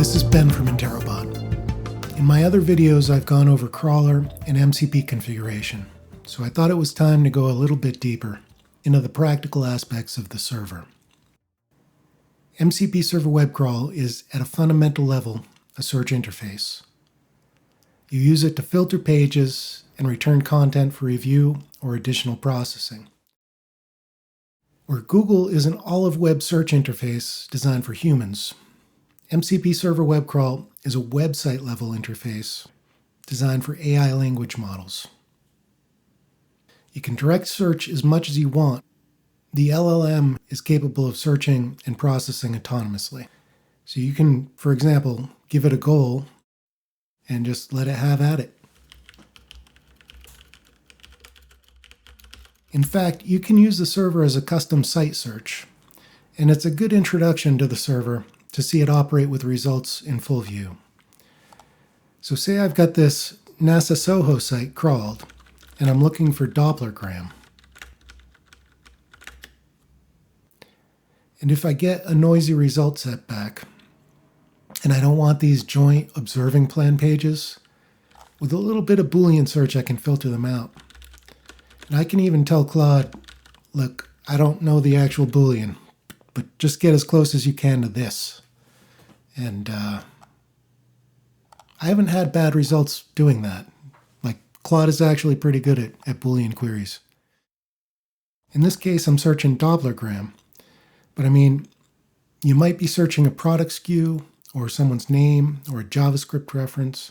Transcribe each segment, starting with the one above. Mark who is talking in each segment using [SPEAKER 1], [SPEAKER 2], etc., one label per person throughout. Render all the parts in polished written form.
[SPEAKER 1] This is Ben from Interrobot. In my other videos, I've gone over crawler and MCP configuration, so I thought it was time to go a little bit deeper into the practical aspects of the server. mcp-server-webcrawl is, at a fundamental level, a search interface. You use it to filter pages and return content for review or additional processing. Where Google is an all-of-web search interface designed for humans, mcp-server-webcrawl is a website-level interface designed for AI language models. You can direct search as much as you want. The LLM is capable of searching and processing autonomously. So you can, for example, give it a goal and just let it have at it. In fact, you can use the server as a custom site search, and it's a good introduction to the server to see it operate with results in full view. So say I've got this NASA Soho site crawled, and I'm looking for Dopplergram. And if I get a noisy result set back, and I don't want these joint observing plan pages, with a little bit of Boolean search I can filter them out. And I can even tell Claude, look, I don't know the actual Boolean, but just get as close as you can to this. And I haven't had bad results doing that. Like, Claude is actually pretty good at Boolean queries. In this case, I'm searching Dopplergram. But I mean, you might be searching a product SKU, or someone's name, or a JavaScript reference.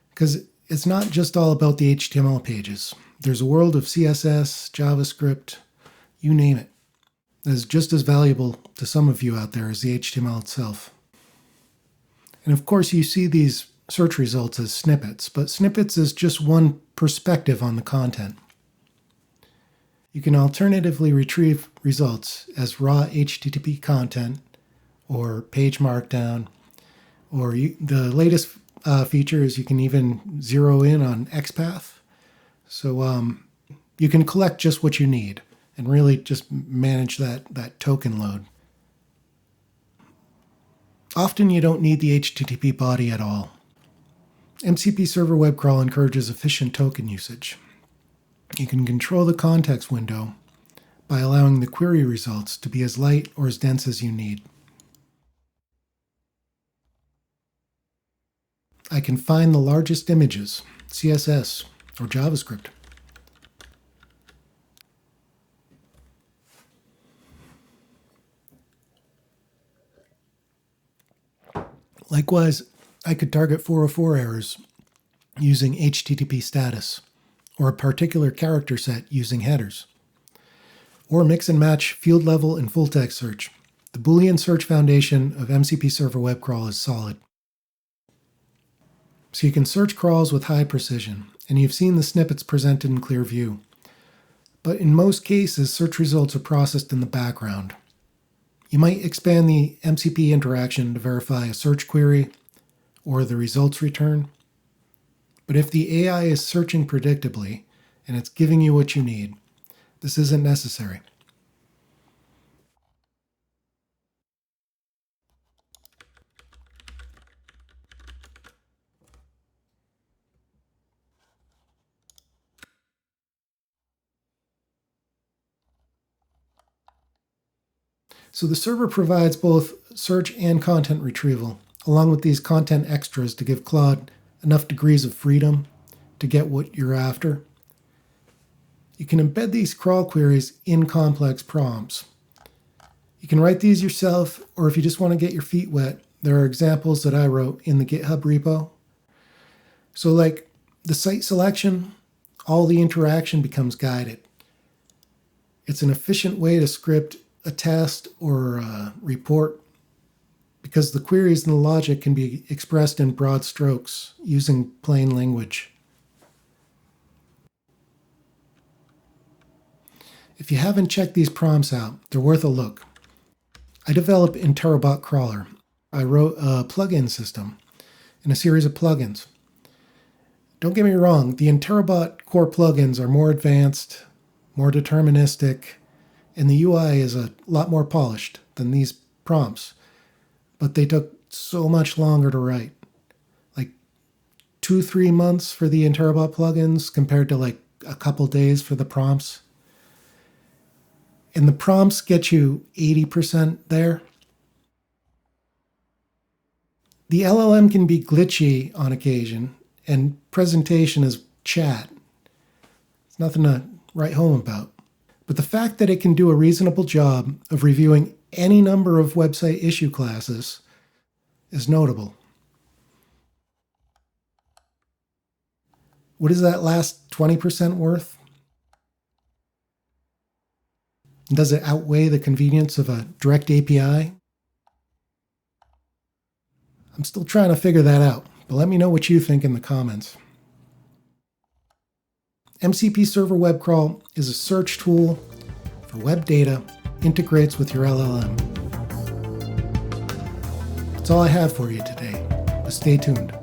[SPEAKER 1] Because it's not just all about the HTML pages. There's a world of CSS, JavaScript, you name it, that is just as valuable to some of you out there as the HTML itself. And of course, you see these search results as snippets, but snippets is just one perspective on the content. You can alternatively retrieve results as raw HTTP content, or page markdown, or the latest feature is you can even zero in on XPath. So you can collect just what you need and really just manage that token load. Often you don't need the HTTP body at all. mcp-server-webcrawl encourages efficient token usage. You can control the context window by allowing the query results to be as light or as dense as you need. I can find the largest images, CSS, or JavaScript. Likewise, I could target 404 errors using HTTP status, or a particular character set using headers, or mix and match field level and full text search. The Boolean search foundation of mcp-server-webcrawl is solid. So you can search crawls with high precision, and you've seen the snippets presented in clear view. But in most cases, search results are processed in the background. You might expand the MCP interaction to verify a search query or the results return. But if the AI is searching predictably and it's giving you what you need, this isn't necessary. So the server provides both search and content retrieval, along with these content extras to give Claude enough degrees of freedom to get what you're after. You can embed these crawl queries in complex prompts. You can write these yourself, or if you just want to get your feet wet, there are examples that I wrote in the GitHub repo. So like the site selection, all the interaction becomes guided. It's an efficient way to script a test or a report because the queries and the logic can be expressed in broad strokes using plain language. If you haven't checked these prompts out, they're worth a look. I developed Interrobot Crawler. I wrote a plugin system and a series of plugins. Don't get me wrong, the Interrobot core plugins are more advanced, more deterministic, and the UI is a lot more polished than these prompts. But they took so much longer to write. Like 2-3 months for the Interbot plugins compared to like a couple days for the prompts. And the prompts get you 80% there. The LLM can be glitchy on occasion, and presentation is chat. It's nothing to write home about. But the fact that it can do a reasonable job of reviewing any number of website issue classes is notable. What is that last 20% worth? Does it outweigh the convenience of a direct API? I'm still trying to figure that out, but let me know what you think in the comments. mcp-server-webcrawl is a search tool for web data, integrates with your LLM. That's all I have for you today, but stay tuned.